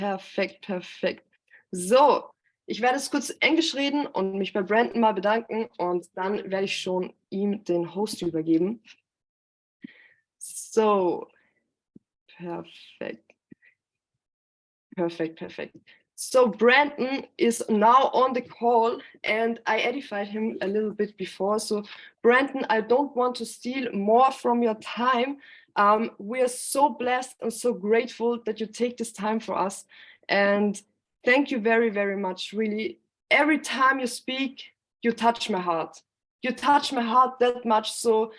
Perfekt, perfekt. So, ich werde jetzt kurz Englisch reden und mich bei Brandon mal bedanken und dann werde ich schon ihm den Host übergeben. So, perfect. Perfect, perfect. So Brandon is now on the call and I edified him a little bit before. So Brandon, I don't want to steal more from your time. We are so blessed and so grateful that you take this time for us. And thank you very, very much. Really, every time you speak, you touch my heart. You touch my heart that much. So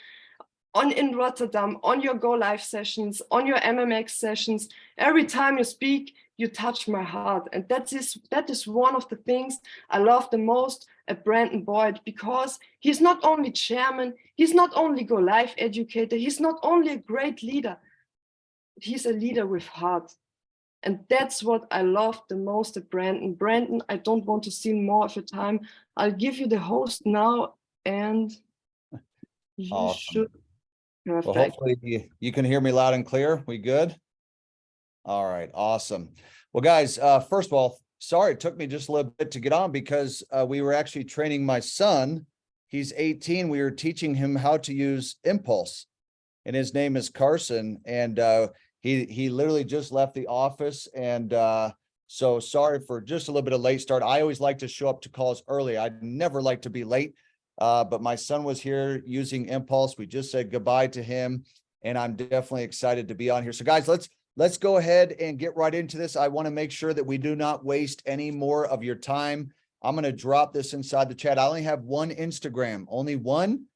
in Rotterdam, on your Go Live sessions, on your MMX sessions, every time you speak, you touch my heart. And that is one of the things I love the most at Brandon Boyd, because he's not only chairman, he's not only Go Live educator, he's not only a great leader, he's a leader with heart. And that's what I love the most at Brandon. Brandon, I don't want to steal more of your time. I'll give you the host now, and you Awesome. should. Perfect. Well, hopefully you can hear me loud and clear. We good? All right, awesome. Well, guys, first of all, sorry it took me just a little bit to get on because we were actually training my son. He's 18. We were teaching him how to use Impulse, and his name is Carson. And he literally just left the office, and so sorry for just a little bit of late start. I always like to show up to calls early. I never like to be late. But my son was here using Impulse. We just said goodbye to him, and I'm definitely excited to be on here. So guys, let's go ahead and get right into this. I want to make sure that we do not waste any more of your time. I'm going to drop this inside the chat. I only have one Instagram, only one.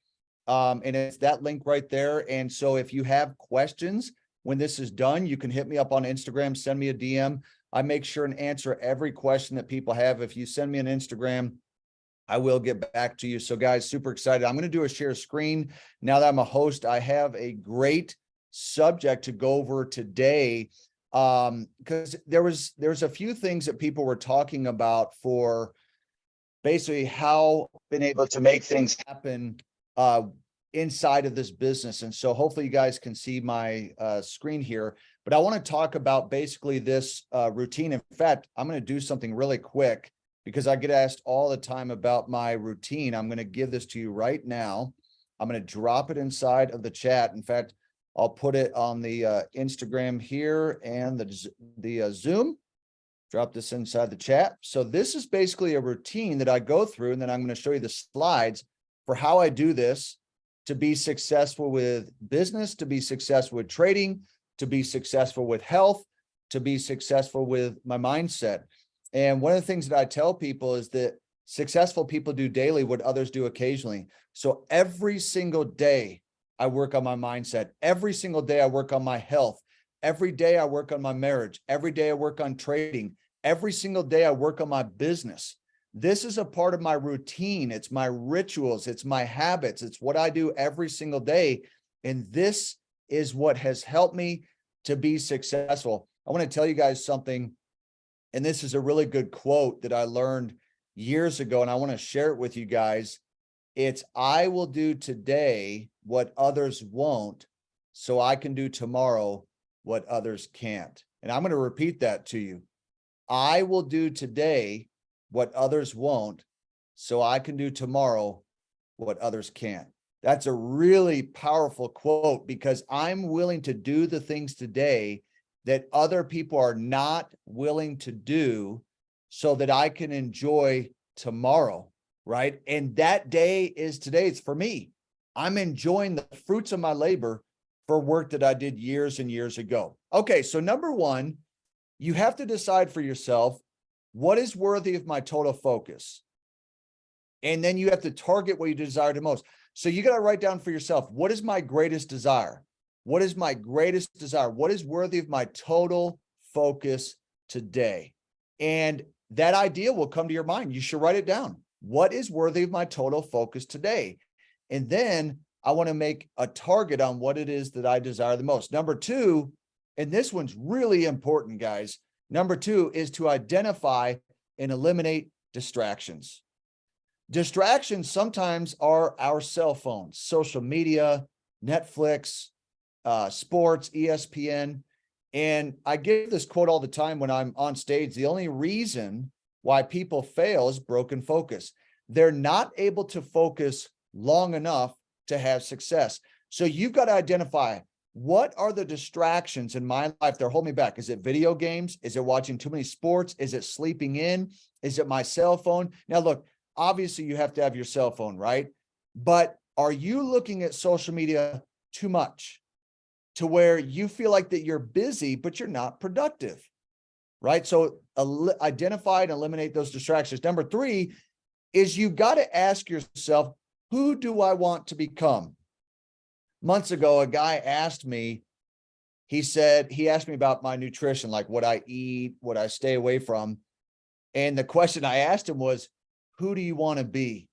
And it's that link right there. And so if you have questions when this is done, you can hit me up on Instagram, send me a DM. I make sure and answer every question that people have. If you send me an Instagram, I will get back to you. So guys, super excited. I'm going to do a share screen. Now that I'm a host, I have a great subject to go over today. Because there's a few things that people were talking about for basically how been able to make things happen inside of this business. And so hopefully you guys can see my screen here, but I want to talk about basically this routine. In fact, I'm going to do something really quick, because I get asked all the time about my routine. I'm going to give this to you right now. I'm going to drop it inside of the chat. In fact, I'll put it on the Instagram here and the Zoom. Drop this inside the chat. So this is basically a routine that I go through, and then I'm going to show you the slides for how I do this to be successful with business, to be successful with trading, to be successful with health, to be successful with my mindset. And one of the things that I tell people is that successful people do daily what others do occasionally. So every single day I work on my mindset. Every single day I work on my health. Every day I work on my marriage. Every day I work on trading. Every single day I work on my business. This is a part of my routine. It's my rituals. It's my habits. It's what I do every single day. And this is what has helped me to be successful. I want to tell you guys something. And this is a really good quote that I learned years ago, and I want to share it with you guys. It's, I will do today what others won't, so I can do tomorrow what others can't. And I'm going to repeat that to you. I will do today what others won't, so I can do tomorrow what others can't. That's a really powerful quote, because I'm willing to do the things today that other people are not willing to do, so that I can enjoy tomorrow, right? And that day is today. It's for me. I'm enjoying the fruits of my labor for work that I did years and years ago. Okay, so number one, you have to decide for yourself, what is worthy of my total focus? And then you have to target what you desire the most. So you got to write down for yourself, what is my greatest desire? What is my greatest desire? What is worthy of my total focus today? And that idea will come to your mind. You should write it down. What is worthy of my total focus today? And then I want to make a target on what it is that I desire the most. Number two, and this one's really important, guys. Number two is to identify and eliminate distractions. Distractions sometimes are our cell phones, social media, Netflix, sports, ESPN. And I give this quote all the time when I'm on stage. The only reason why people fail is broken focus. They're not able to focus long enough to have success. So you've got to identify, what are the distractions in my life that are holding me back? Is it video games? Is it watching too many sports? Is it sleeping in? Is it my cell phone? Now, look, obviously you have to have your cell phone, right? But are you looking at social media too much to where you feel like that you're busy, but you're not productive, right? So identify and eliminate those distractions. Number 3 is you got to ask yourself, who do I want to become? Months ago, a guy asked me, he asked me about my nutrition, like what I eat, what I stay away from. And the question I asked him was, who do you want to be?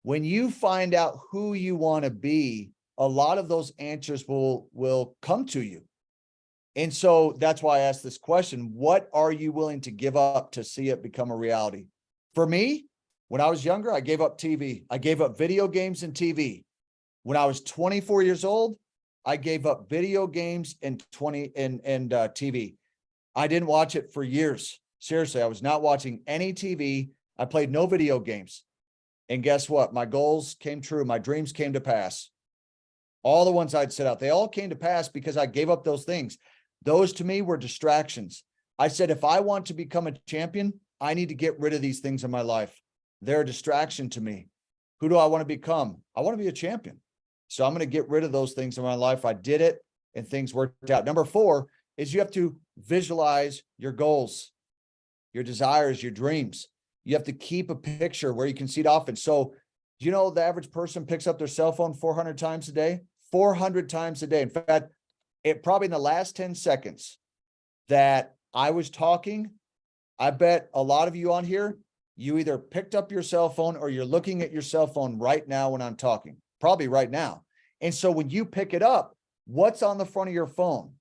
When you find out who you want to be, a lot of those answers will come to you. And so that's why I asked this question. What are you willing to give up to see it become a reality? For me, when I was younger, I gave up TV. I gave up video games and TV. When I was 24 years old, I gave up video games and TV. I didn't watch it for years. Seriously, I was not watching any TV. I played no video games. And guess what? My goals came true. My dreams came to pass. All the ones I'd set out, they all came to pass because I gave up those things. Those to me were distractions. I said, if I want to become a champion, I need to get rid of these things in my life. They're a distraction to me. Who do I want to become? I want to be a champion. So I'm going to get rid of those things in my life. I did it and things worked out. Number 4 is you have to visualize your goals, your desires, your dreams. You have to keep a picture where you can see it often. So, you know, the average person picks up their cell phone 400 times a day, 400 times a day. In fact, it probably in the last 10 seconds that I was talking, I bet a lot of you on here, you either picked up your cell phone or you're looking at your cell phone right now when I'm talking, probably right now. And so when you pick it up, what's on the front of your phone?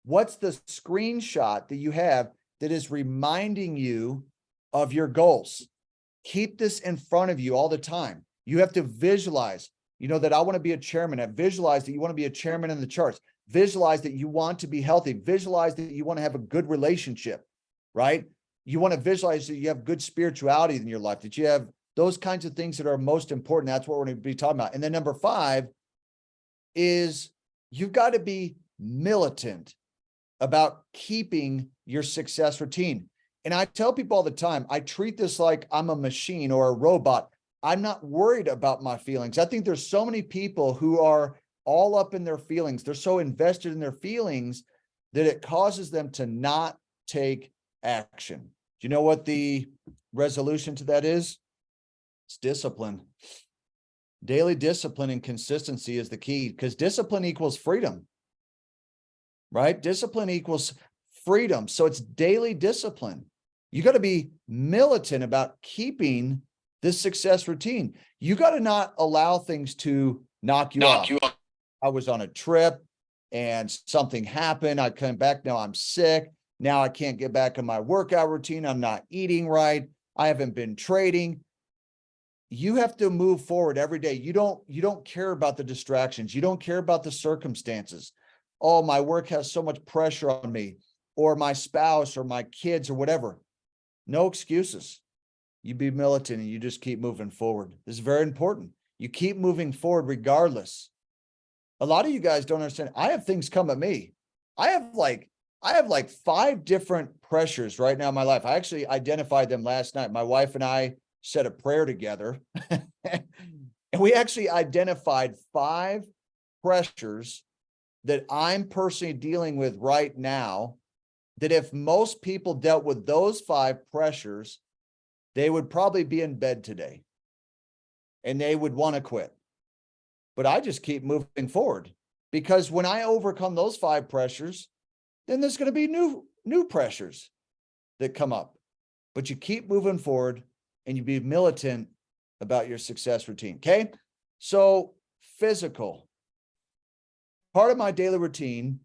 What's the screenshot that you have that is reminding you of your goals? Keep this in front of you all the time. You have to visualize, you know, that I want to be a chairman. I visualize that you want to be a chairman in the charts. Visualize that you want to be healthy. Visualize that you want to have a good relationship, right? You want to visualize that you have good spirituality in your life, that you have those kinds of things that are most important. That's what we're going to be talking about. And then number 5 is you've got to be militant about keeping your success routine. And I tell people all the time, I treat this like I'm a machine or a robot. I'm not worried about my feelings. I think there's so many people who are all up in their feelings. They're so invested in their feelings that it causes them to not take action. Do you know what the resolution to that is? It's discipline. Daily discipline and consistency is the key, because discipline equals freedom, right? Discipline equals freedom. So it's daily discipline. You got to be militant about keeping this success routine. You got to not allow things to knock you off. I was on a trip and something happened. I came back. Now I'm sick. Now I can't get back in my workout routine. I'm not eating right. I haven't been trading. You have to move forward every day. You don't care about the distractions. You don't care about the circumstances. Oh, my work has so much pressure on me, or my spouse or my kids or whatever. No excuses. You be militant and you just keep moving forward. This is very important. You keep moving forward regardless. A lot of you guys don't understand. I have things come at me. I have like 5 different pressures right now in my life. I actually identified them last night. My wife and I said a prayer together and we actually identified 5 pressures that I'm personally dealing with right now, that if most people dealt with those 5 pressures, they would probably be in bed today and they would want to quit. But I just keep moving forward, because when I overcome those 5 pressures, then there's going to be new pressures that come up. But you keep moving forward and you be militant about your success routine. Okay. So physical, part of my daily routine.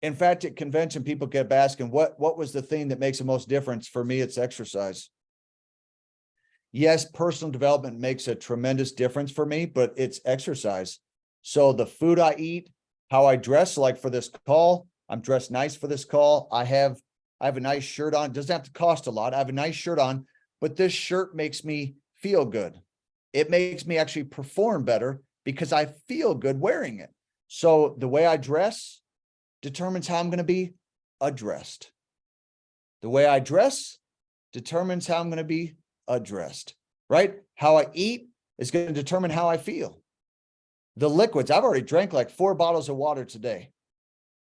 In fact, at convention, people kept asking, what was the thing that makes the most difference? For me, it's exercise. Yes, personal development makes a tremendous difference for me, but it's exercise. So the food I eat, how I dress, like for this call, I'm dressed nice for this call. I have a nice shirt on. It doesn't have to cost a lot. I have a nice shirt on, but this shirt makes me feel good. It makes me actually perform better because I feel good wearing it. So the way I dress determines how I'm going to be addressed. The way I dress determines how I'm going to be addressed, right? How I eat is going to determine how I feel. The liquids, I've already drank like 4 bottles of water today.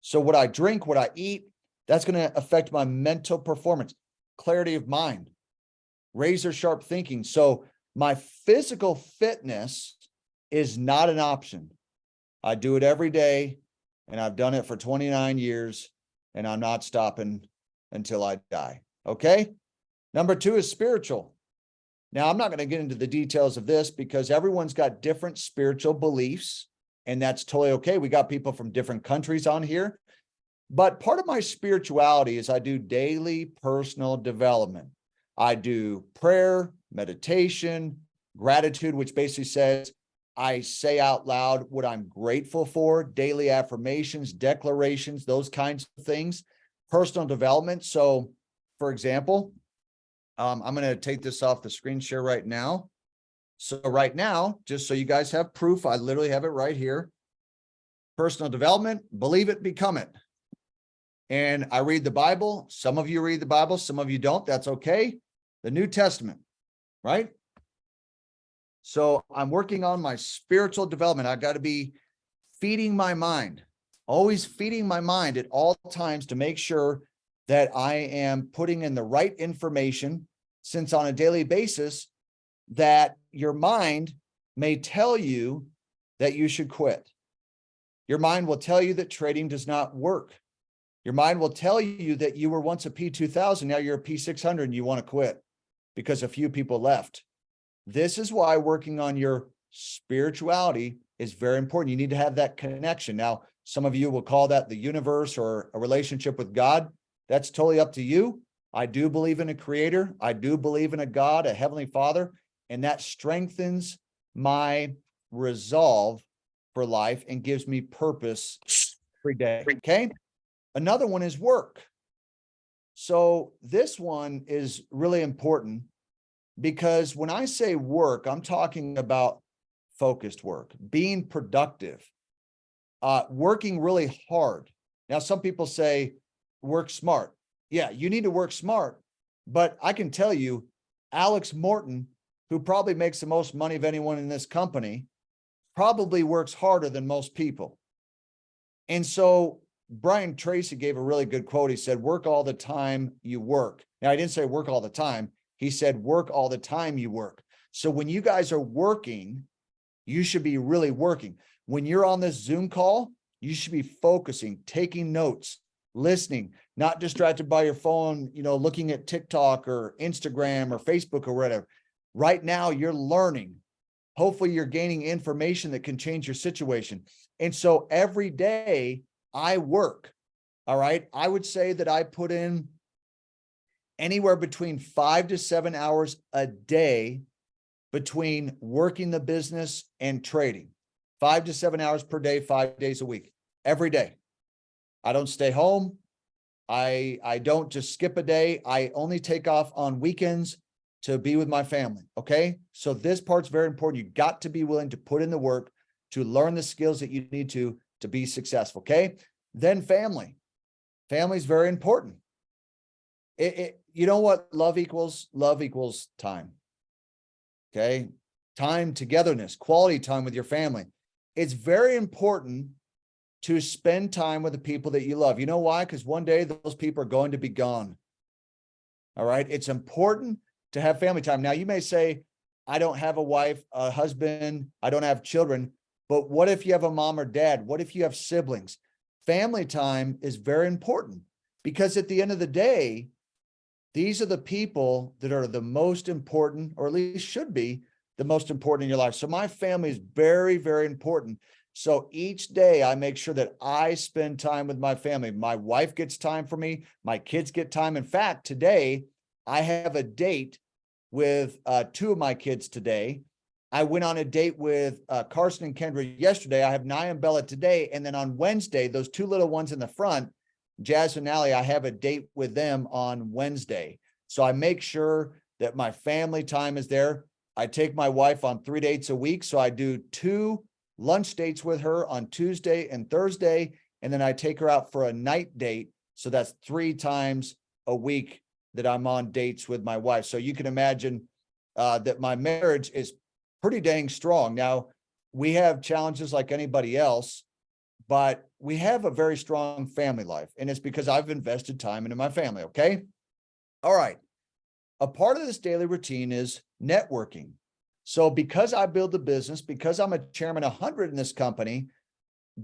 So what I drink, what I eat, that's going to affect my mental performance, clarity of mind, razor sharp thinking. So my physical fitness is not an option. I do it every day, and I've done it for 29 years, and I'm not stopping until I die. Okay. Number 2 is spiritual. Now, I'm not going to get into the details of this because everyone's got different spiritual beliefs, and that's totally okay. We got people from different countries on here. But part of my spirituality is I do daily personal development. I do prayer, meditation, gratitude, which basically says I say out loud what I'm grateful for, daily affirmations, declarations, those kinds of things, personal development. So, for example, I'm going to take this off the screen share right now. So right now, just so you guys have proof, I literally have it right here. Personal development, believe it, become it. And I read the Bible. Some of you read the Bible, some of you don't. That's okay. The New Testament, right? So I'm working on my spiritual development. I got to be feeding my mind, always feeding my mind at all times to make sure that I am putting in the right information, since on a daily basis that your mind may tell you that you should quit. Your mind will tell you that trading does not work. Your mind will tell you that you were once a P2000, now you're a P600 and you want to quit because a few people left. This is why working on your spirituality is very important. You need to have that connection. Now, some of you will call that the universe or a relationship with God. That's totally up to you. I do believe in a creator. I do believe in a God, a heavenly Father, and that strengthens my resolve for life and gives me purpose every day. Okay. Another one is work. So this one is really important because when I say work, I'm talking about focused work, being productive, working really hard. Now, some people say work smart. Yeah, you need to work smart, but I can tell you, Alex Morton, who probably makes the most money of anyone in this company, probably works harder than most people. And so Brian Tracy gave a really good quote. He said, work all the time you work. Now, I didn't say work all the time. He said, work all the time you work. So when you guys are working, you should be really working. When you're on this Zoom call, you should be focusing, taking notes, listening, not distracted by your phone, looking at TikTok or Instagram or Facebook or whatever. Right now, you're learning. Hopefully, you're gaining information that can change your situation. And so every day I work. All right. I would say that I put in anywhere between 5 to 7 hours a day between working the business and trading. 5 to 7 hours per day, 5 days a week, every day. I don't stay home. I don't just skip a day. I only take off on weekends to be with my family. Okay. So this part's very important. You got to be willing to put in the work to learn the skills that you need to be successful. Okay. Then family. Family is very important. You know what love equals? Love equals time. Okay. Time, togetherness, quality time with your family. It's very important to spend time with the people that you love. You know why? Because one day those people are going to be gone. All right. It's important to have family time. Now, you may say, I don't have a wife, a husband, I don't have children, but what if you have a mom or dad? What if you have siblings? Family time is very important because at the end of the day, these are the people that are the most important, or at least should be the most important in your life. So my family is very, very important. So each day I make sure that I spend time with my family. My wife gets time for me. My kids get time. In fact, today I have a date with 2 of my kids today. I went on a date with Carson and Kendra yesterday. I have Nia and Bella today. And then on Wednesday, those 2 little ones in the front, Jasmine Alley, I have a date with them on Wednesday. So I make sure that my family time is there. I take my wife on 3 dates a week. So I do 2 lunch dates with her on Tuesday and Thursday. And then I take her out for a night date. So that's 3 times a week that I'm on dates with my wife. So you can imagine that my marriage is pretty dang strong. Now, we have challenges like anybody else, but we have a very strong family life. And it's because I've invested time into my family. Okay. All right. A part of this daily routine is networking. So because I build the business, because I'm a chairman 100 in this company,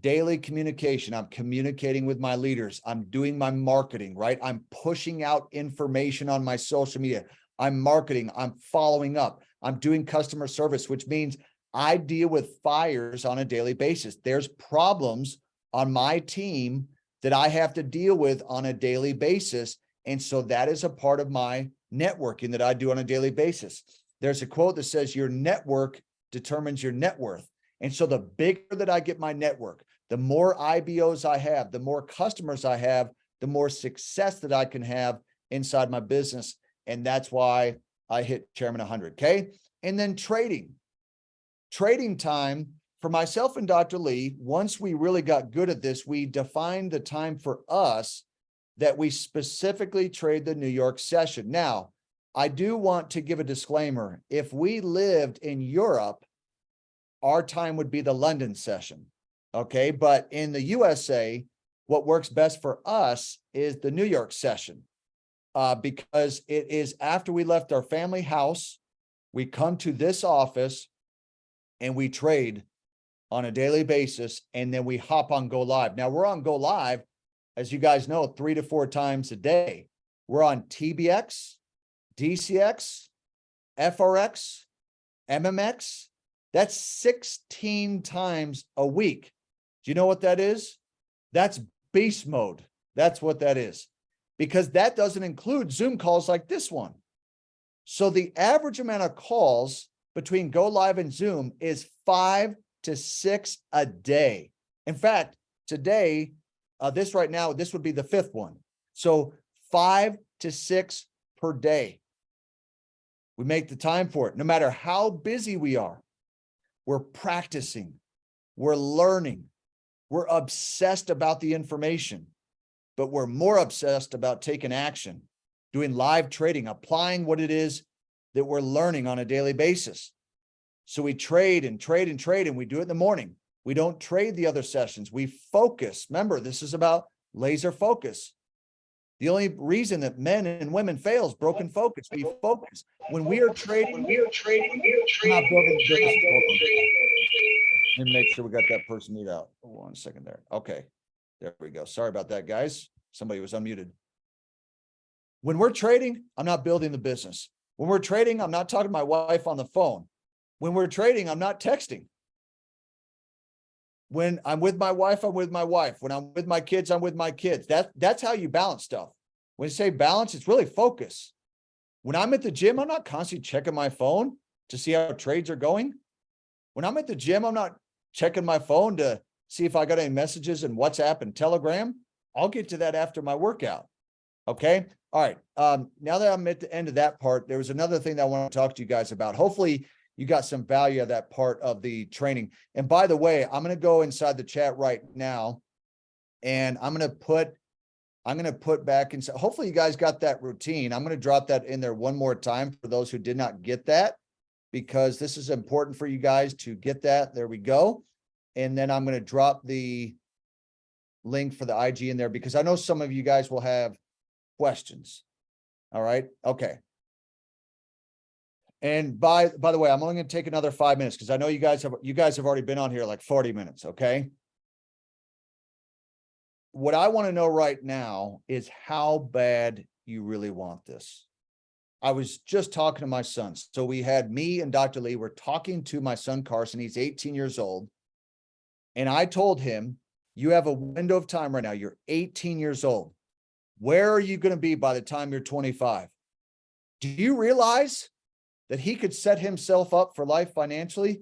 daily communication, I'm communicating with my leaders. I'm doing my marketing, right? I'm pushing out information on my social media. I'm marketing, I'm following up. I'm doing customer service, which means I deal with fires on a daily basis. There's problems on my team that I have to deal with on a daily basis. And so that is a part of my networking that I do on a daily basis. There's a quote that says your network determines your net worth. And so the bigger that I get my network, the more IBOs I have, the more customers I have, the more success that I can have inside my business. And that's why I hit Chairman 100. Okay. And then trading time for myself and Dr. Lee. Once we really got good at this, we defined the time for us that we specifically trade the New York session. Now, I do want to give a disclaimer. If we lived in Europe, our time would be the London session. Okay. But in the USA, what works best for us is the New York session, because it is after we left our family house, we come to this office and we trade on a daily basis. And then we hop on Go Live. Now we're on Go Live, as you guys know, 3 to 4 times a day. We're on TBX, DCX, FRX, MMX. That's 16 times a week. Do you know what that is? That's beast mode. That's what that is, because that doesn't include Zoom calls like this one. So the average amount of calls between Go Live and Zoom is 5 to 6 a day. In fact, today, this right now, this would be the 5th one. So 5 to 6 per day. We make the time for it. No matter how busy we are, we're practicing, we're learning, we're obsessed about the information, but we're more obsessed about taking action, doing live trading, applying what it is that we're learning on a daily basis. So we trade and trade and trade, and we do it in the morning. We don't trade the other sessions. We focus. Remember, this is about laser focus. The only reason that men and women fail is broken focus. We focus. When we are trading, we're not building business. Let me make sure we got that person mute out. 1 second there. Okay, there we go. Sorry about that, guys. Somebody was unmuted. When we're trading, I'm not building the business. When we're trading, I'm not talking to my wife on the phone. When we're trading, I'm not texting. When I'm with my wife, I'm with my wife. When I'm with my kids, I'm with my kids. That's how you balance stuff. When you say balance, it's really focus. When I'm at the gym, I'm not constantly checking my phone to see how trades are going. When I'm at the gym, I'm not checking my phone to see if I got any messages in WhatsApp and Telegram. I'll get to that after my workout. Okay. All right. Now that I'm at the end of that part, there was another thing that I want to talk to you guys about. Hopefully you got some value of that part of the training. And by the way, I'm going to go inside the chat right now, and I'm going to put back inside. Hopefully you guys got that routine. I'm going to drop that in there one more time for those who did not get that, because this is important for you guys to get that. There we go. And then I'm going to drop the link for the IG in there, because I know some of you guys will have questions. All right. Okay. And by the way, I'm only going to take another 5 minutes, because I know you guys have already been on here like 40 minutes. Okay. What I want to know right now is how bad you really want this. I was just talking to my son. So we had me and Dr. Lee were talking to my son, Carson. He's 18 years old. And I told him, you have a window of time right now. You're 18 years old. Where are you going to be by the time you're 25? Do you realize that he could set himself up for life financially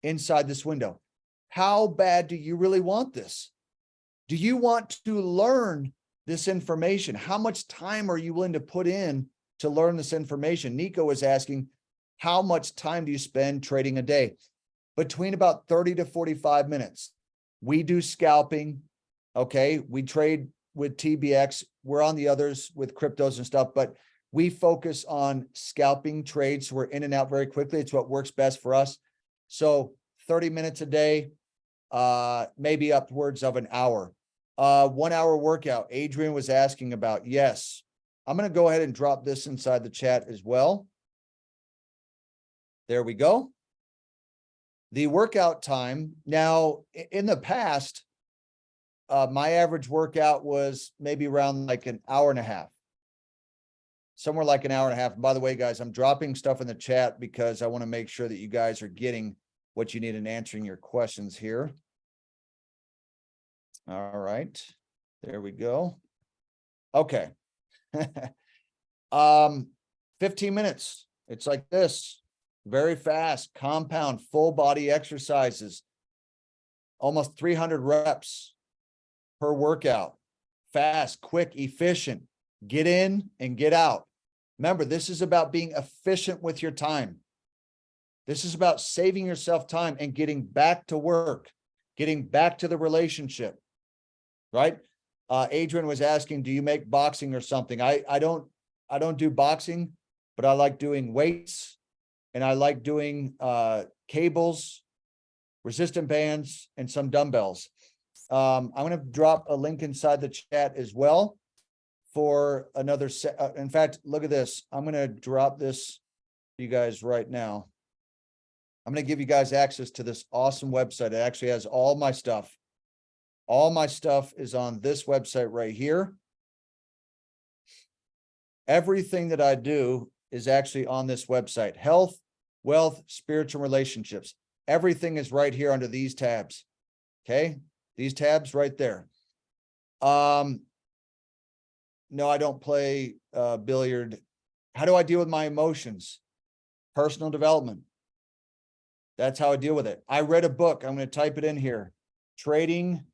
inside this window? How bad do you really want this? Do you want to learn this information? How much time are you willing to put in to learn this information? Nico is asking, how much time do you spend trading a day? Between about 30 to 45 minutes. We do scalping. Okay. We trade with TBX. We're on the others with cryptos and stuff, but we focus on scalping trades. So we're in and out very quickly. It's what works best for us. So 30 minutes a day, maybe upwards of an hour. 1 hour workout. Adrian was asking about. Yes. I'm going to go ahead and drop this inside the chat as well. There we go. The workout time. Now, in the past, my average workout was maybe around like an hour and a half. Somewhere like an hour and a half. And by the way, guys, I'm dropping stuff in the chat because I want to make sure that you guys are getting what you need in answering your questions here. All right. There we go. Okay. 15 minutes. It's like this. Very fast, compound, full body exercises. Almost 300 reps per workout. Fast, quick, efficient. Get in and get out. Remember, this is about being efficient with your time. This is about saving yourself time and getting back to work, getting back to the relationship, right? Adrian was asking, do you make boxing or something? I don't do boxing, but I like doing weights and I like doing cables, resistant bands, and some dumbbells. I'm going to drop a link inside the chat as well for another set. In fact, look at this. I'm going to drop this to you guys right now. I'm going to give you guys access to this awesome website. It actually has all my stuff. All my stuff is on this website right here. Everything that I do is actually on this website. Health, wealth, spiritual relationships. Everything is right here under these tabs. Okay. These tabs right there. No, I don't play billiard. How do I deal with my emotions? Personal development. That's how I deal with it. I read a book. I'm going to type it in here. Trading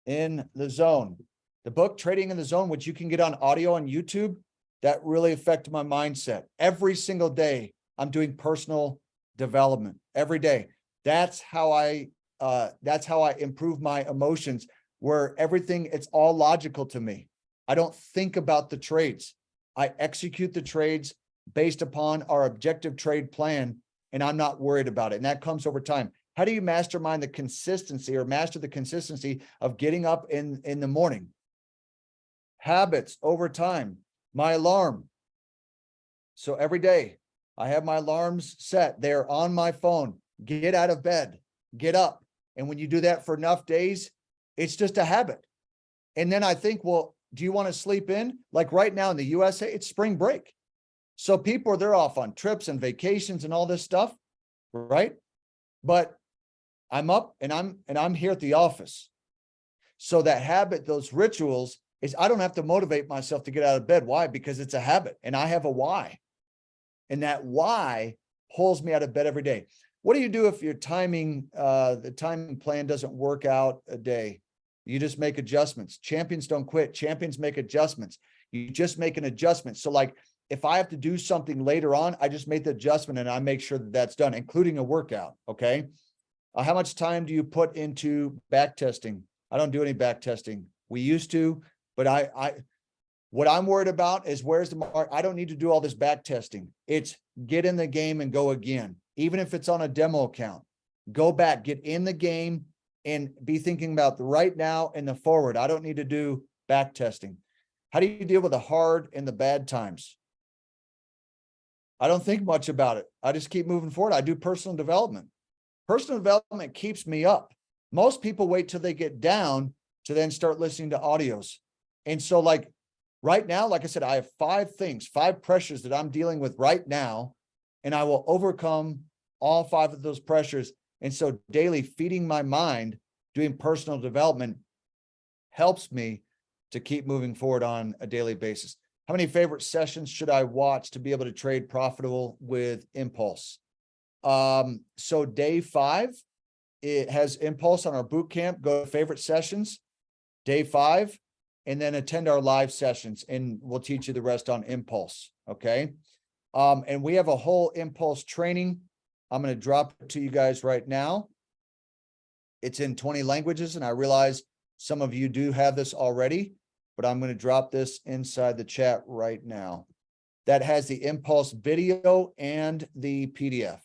in the Zone. The book Trading in the Zone, which you can get on audio on YouTube, that really affected my mindset. Every single day, I'm doing personal development every day. That's how I improve my emotions, where everything, it's all logical to me. I don't think about the trades. I execute the trades based upon our objective trade plan, and I'm not worried about it. And that comes over time. How do you mastermind the consistency or master the consistency of getting up in the morning? Habits over time. My alarm. So every day I have my alarms set. They're on my phone. Get out of bed, get up. And when you do that for enough days, it's just a habit. And then I think, well, do you want to sleep in? Like right now in the USA, it's spring break. So people they're off on trips and vacations and all this stuff, right? But I'm up and I'm here at the office. So that habit, those rituals, is I don't have to motivate myself to get out of bed. Why? Because it's a habit and I have a why. And that why pulls me out of bed every day. What do you do if your timing, the timing plan doesn't work out a day? You just make adjustments. Champions don't quit. Champions make adjustments. You just make an adjustment. So like if I have to do something later on, I just make the adjustment and I make sure that that's done, including a workout. Okay. How much time do you put into back testing? I don't do any back testing. We used to, but what I'm worried about is where's the mark. I don't need to do all this back testing. It's get in the game and go again. Even if it's on a demo account, go back, get in the game and be thinking about the right now and the forward. I don't need to do back testing. How do you deal with the hard and the bad times? I don't think much about it. I just keep moving forward. I do personal development. Personal development keeps me up. Most people wait till they get down to then start listening to audios. And so like right now, like I said, I have 5 pressures that I'm dealing with right now, and I will overcome all 5 of those pressures. And so daily feeding my mind, doing personal development helps me to keep moving forward on a daily basis. How many favorite sessions should I watch to be able to trade profitable with Impulse? So day 5, it has Impulse on our boot camp. Go to favorite sessions. Day 5, and then attend our live sessions, and we'll teach you the rest on impulse. Okay. And we have a whole impulse training. I'm going to drop it to you guys right now. It's in 20 languages, and I realize some of you do have this already, but I'm going to drop this inside the chat right now. That has the impulse video and the PDF.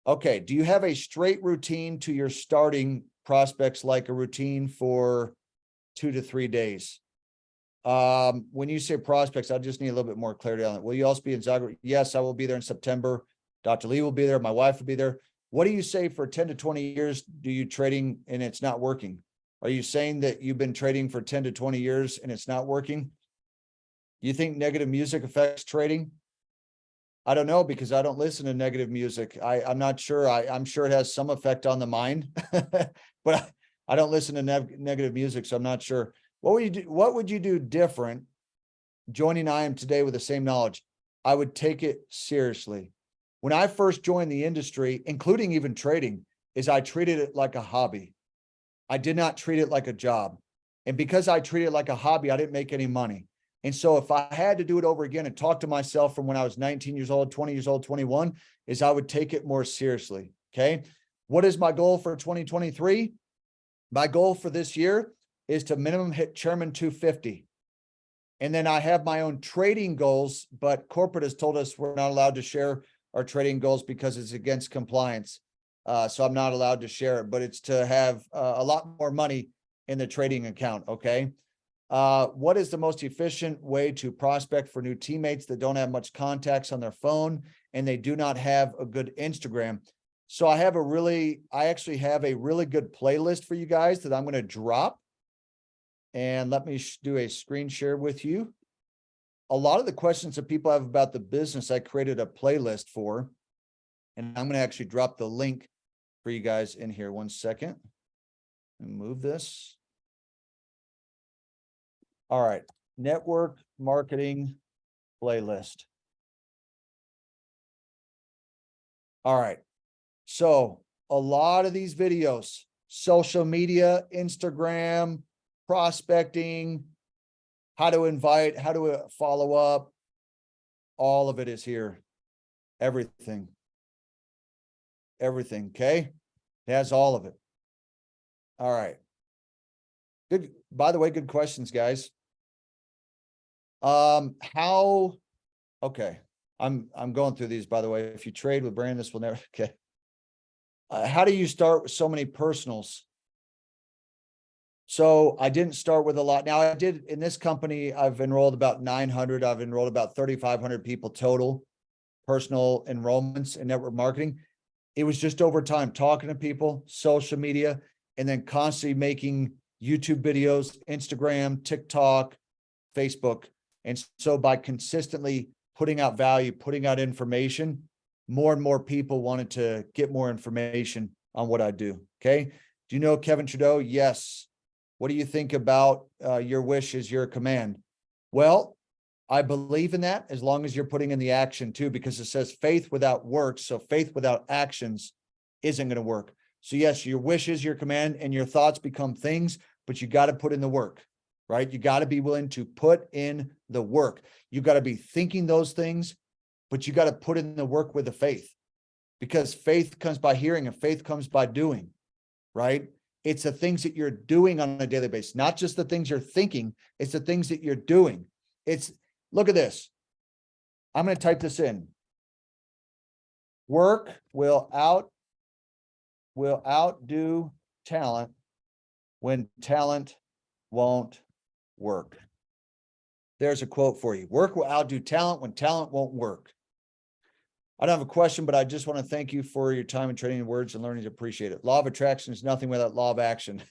Okay. Do you have a straight routine to your starting prospects, like a routine for 2 to 3 days? When you say prospects, I just need a little bit more clarity on it. Will you also be in Zagreb? Yes, I will be there in September. Dr. Lee will be there. My wife will be there. What do you say for 10 to 20 years do you trading and it's not working? Are you saying that you've been trading for 10 to 20 years and it's not working? You think negative music affects trading? I don't know, because I don't listen to negative music. I'm not sure. I'm sure it has some effect on the mind, but I don't listen to negative music, so I'm not sure. What would you do different joining IM today with the same knowledge? I would take it seriously. When I first joined the industry, including even trading, I treated it like a hobby. I did not treat it like a job. And because I treated it like a hobby, I didn't make any money. And so if I had to do it over again and talk to myself from when I was 19 years old, 20 years old, 21, I would take it more seriously. Okay. What is my goal for 2023? My goal for this year is to minimum hit Chairman 250. And then I have my own trading goals, but corporate has told us we're not allowed to share our trading goals because it's against compliance. So I'm not allowed to share it, but it's to have a lot more money in the trading account. Okay. What is the most efficient way to prospect for new teammates that don't have much contacts on their phone and they do not have a good Instagram? So I actually have a really good playlist for you guys that I'm going to drop. And let me do a screen share with you. A lot of the questions that people have about the business, I created a playlist for, and I'm going to actually drop the link for you guys in here. 1 second. And move this. All right. Network marketing playlist. All right. So a lot of these videos, social media, Instagram, prospecting, how to invite, how to follow up, all of it is here. Everything. Okay. It has all of it. All right. Good. By the way, good questions, guys. Okay. I'm going through these, by the way. If you trade with Brandon, this will never, okay. How do you start with so many personals? So I didn't start with a lot. Now I did in this company, I've enrolled about 900. I've enrolled about 3,500 people total personal enrollments in network marketing. It was just over time, talking to people, social media, and then constantly making YouTube videos, Instagram, TikTok, Facebook. And so by consistently putting out value, putting out information, more and more people wanted to get more information on what I do. Okay. Do you know Kevin Trudeau? Yes. What do you think about your wish is your command? Well, I believe in that as long as you're putting in the action too, because it says faith without works. So faith without actions isn't going to work. So yes, your wish is your command and your thoughts become things, but you got to put in the work, right? You got to be willing to put in the work. You got to be thinking those things, but you got to put in the work with the faith, because faith comes by hearing and faith comes by doing, right? It's the things that you're doing on a daily basis, not just the things you're thinking. It's the things that you're doing. Look at this. I'm going to type this in. Work will outdo talent when talent won't work. There's a quote for you. Work will outdo talent when talent won't work. I don't have a question, but I just want to thank you for your time and training in words and learning to appreciate it. Law of attraction is nothing without law of action.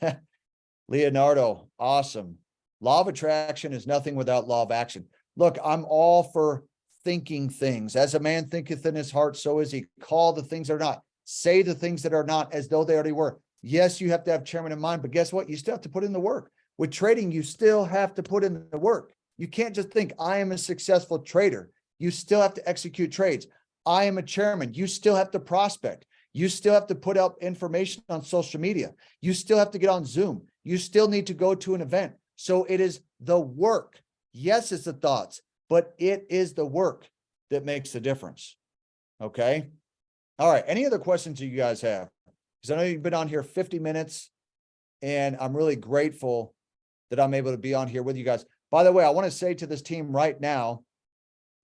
Leonardo, awesome. Law of attraction is nothing without law of action. Look, I'm all for thinking things. As a man thinketh in his heart, so is he. Call the things that are not. Say the things that are not as though they already were. Yes, you have to have chairman in mind, but guess what? You still have to put in the work. With trading, you still have to put in the work. You can't just think, I am a successful trader. You still have to execute trades. I am a chairman. You still have to prospect. You still have to put out information on social media. You still have to get on Zoom. You still need to go to an event. So it is the work. Yes, it's the thoughts, but it is the work that makes the difference. Okay. All right. Any other questions you guys have? Because I know you've been on here 50 minutes and I'm really grateful that I'm able to be on here with you guys. By the way, I want to say to this team right now,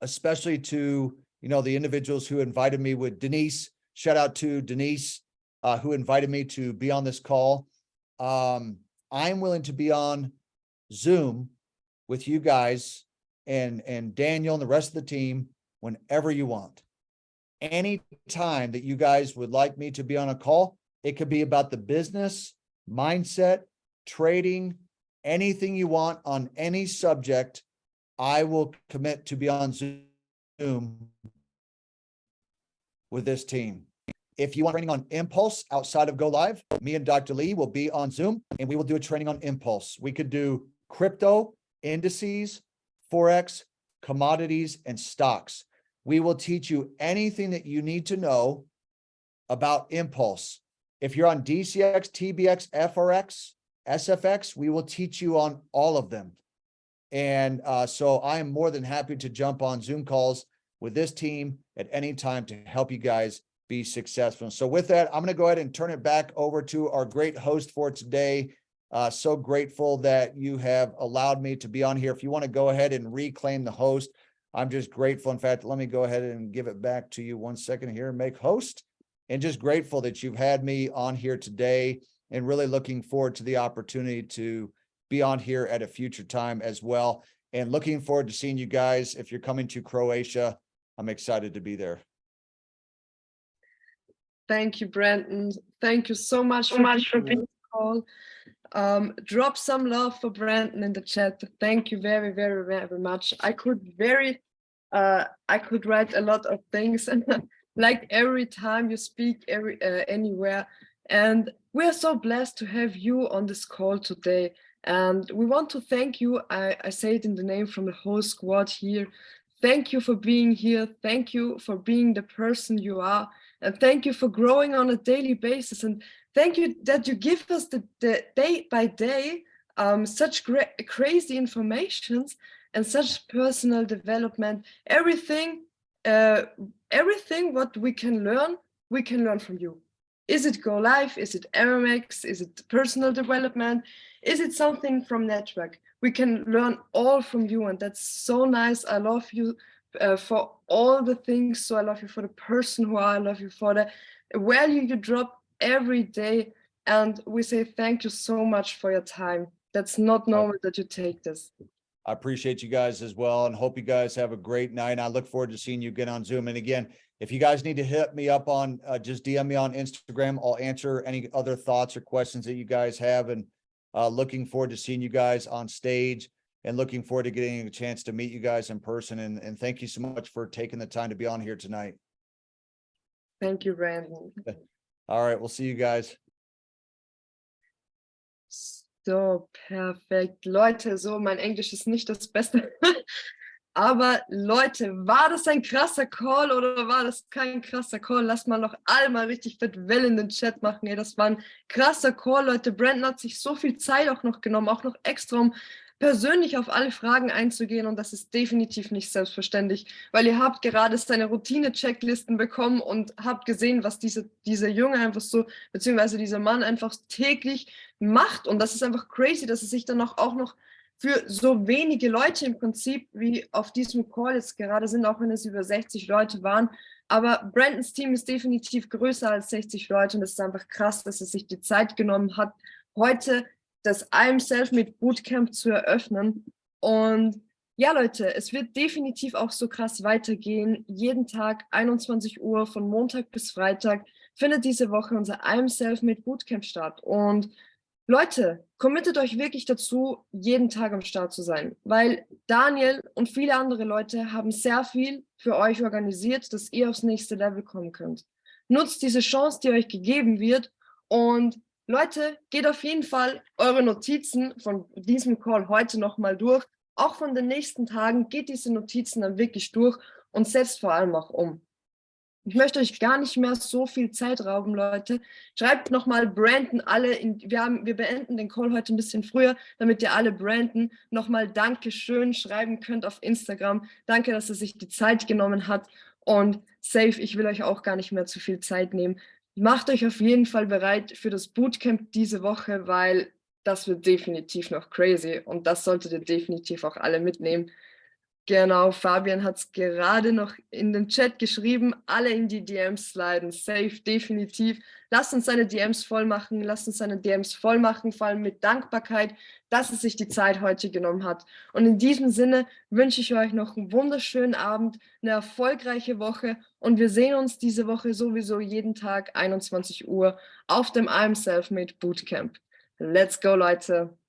especially to, the individuals who invited me with Denise, shout out to Denise, who invited me to be on this call. I'm willing to be on Zoom with you guys and Daniel and the rest of the team whenever you want. Any time that you guys would like me to be on a call, it could be about the business, mindset, trading, anything you want on any subject. I will commit to be on Zoom with this team. If you want training on impulse outside of Go Live, me and Dr. Lee will be on Zoom and we will do a training on impulse. We could do crypto, indices, Forex, commodities, and stocks. We will teach you anything that you need to know about impulse. If you're on DCX, TBX, FRX, SFX, we will teach you on all of them. And so I am more than happy to jump on Zoom calls with this team at any time to help you guys be successful. So with that, I'm going to go ahead and turn it back over to our great host for today. So grateful that you have allowed me to be on here. If you want to go ahead and reclaim the host, I'm just grateful. In fact, let me go ahead and give it back to you 1 second here and make host. And just grateful that you've had me on here today and really looking forward to the opportunity to be on here at a future time as well. And looking forward to seeing you guys. If you're coming to Croatia, I'm excited to be there. Thank you, Brandon. Thank you so much for being on the call. Drop some love for Brandon in the chat. Thank you very, very, very much. I could write a lot of things, and like every time you speak anywhere. And we're so blessed to have you on this call today. And we want to thank you. I say it in the name from the whole squad here. Thank you for being here. Thank you for being the person you are. And thank you for growing on a daily basis. And thank you that you give us the day by day such crazy informations and such personal development. Everything what we can learn from you. Is it Go Live? Is it RMX? Is it personal development? Is it something from network? We can learn all from you, and that's so nice. I love you for all the things. So I love you for the person who are. I love you for the value you drop every day. And we say thank you so much for your time. That's not normal that you take this. I appreciate you guys as well and hope you guys have a great night. I look forward to seeing you again on Zoom. And again, if you guys need to hit me up on, just DM me on Instagram. I'll answer any other thoughts or questions that you guys have. And looking forward to seeing you guys on stage and looking forward to getting a chance to meet you guys in person. And thank you so much for taking the time to be on here tonight. Thank you, Brandon. All right, we'll see you guys. So, perfekt. Leute, so, mein Englisch ist nicht das Beste. Aber Leute, war das ein krasser Call oder war das kein krasser Call? Lasst mal noch einmal richtig fett Welle in den Chat machen. Ey, das war ein krasser Call, Leute. Brandon hat sich so viel Zeit auch noch genommen, auch noch extra, um persönlich auf alle Fragen einzugehen, und das ist definitiv nicht selbstverständlich, weil ihr habt gerade seine Routine-Checklisten bekommen und habt gesehen, was dieser Junge einfach so, beziehungsweise dieser Mann einfach täglich macht, und das ist einfach crazy, dass es sich dann auch noch für so wenige Leute im Prinzip, wie auf diesem Call jetzt gerade sind, auch wenn es über 60 Leute waren, aber Brandons Team ist definitiv größer als 60 Leute, und es ist einfach krass, dass er sich die Zeit genommen hat, heute das I Am Self-Made Bootcamp zu eröffnen. Und ja, Leute, es wird definitiv auch so krass weitergehen. Jeden Tag 21 Uhr von Montag bis Freitag findet diese Woche unser I Am Self-Made Bootcamp statt. Und Leute, committet euch wirklich dazu, jeden Tag am Start zu sein, weil Daniel und viele andere Leute haben sehr viel für euch organisiert, dass ihr aufs nächste Level kommen könnt. Nutzt diese Chance, die euch gegeben wird, und Leute, geht auf jeden Fall eure Notizen von diesem Call heute nochmal durch. Auch von den nächsten Tagen geht diese Notizen dann wirklich durch und setzt vor allem auch um. Ich möchte euch gar nicht mehr so viel Zeit rauben, Leute. Schreibt nochmal Brandon alle, wir beenden den Call heute ein bisschen früher, damit ihr alle Brandon nochmal Dankeschön schreiben könnt auf Instagram. Danke, dass er sich die Zeit genommen hat und safe, ich will euch auch gar nicht mehr zu viel Zeit nehmen. Macht euch auf jeden Fall bereit für das Bootcamp diese Woche, weil das wird definitiv noch crazy und das solltet ihr definitiv auch alle mitnehmen. Genau, Fabian hat es gerade noch in den Chat geschrieben, alle in die DMs sliden, safe, definitiv. Lasst uns seine DMs voll machen, lasst uns seine DMs voll machen, vor allem mit Dankbarkeit, dass er sich die Zeit heute genommen hat. Und in diesem Sinne wünsche ich euch noch einen wunderschönen Abend, eine erfolgreiche Woche und wir sehen uns diese Woche sowieso jeden Tag 21 Uhr auf dem I'm Selfmade Bootcamp. Let's go, Leute!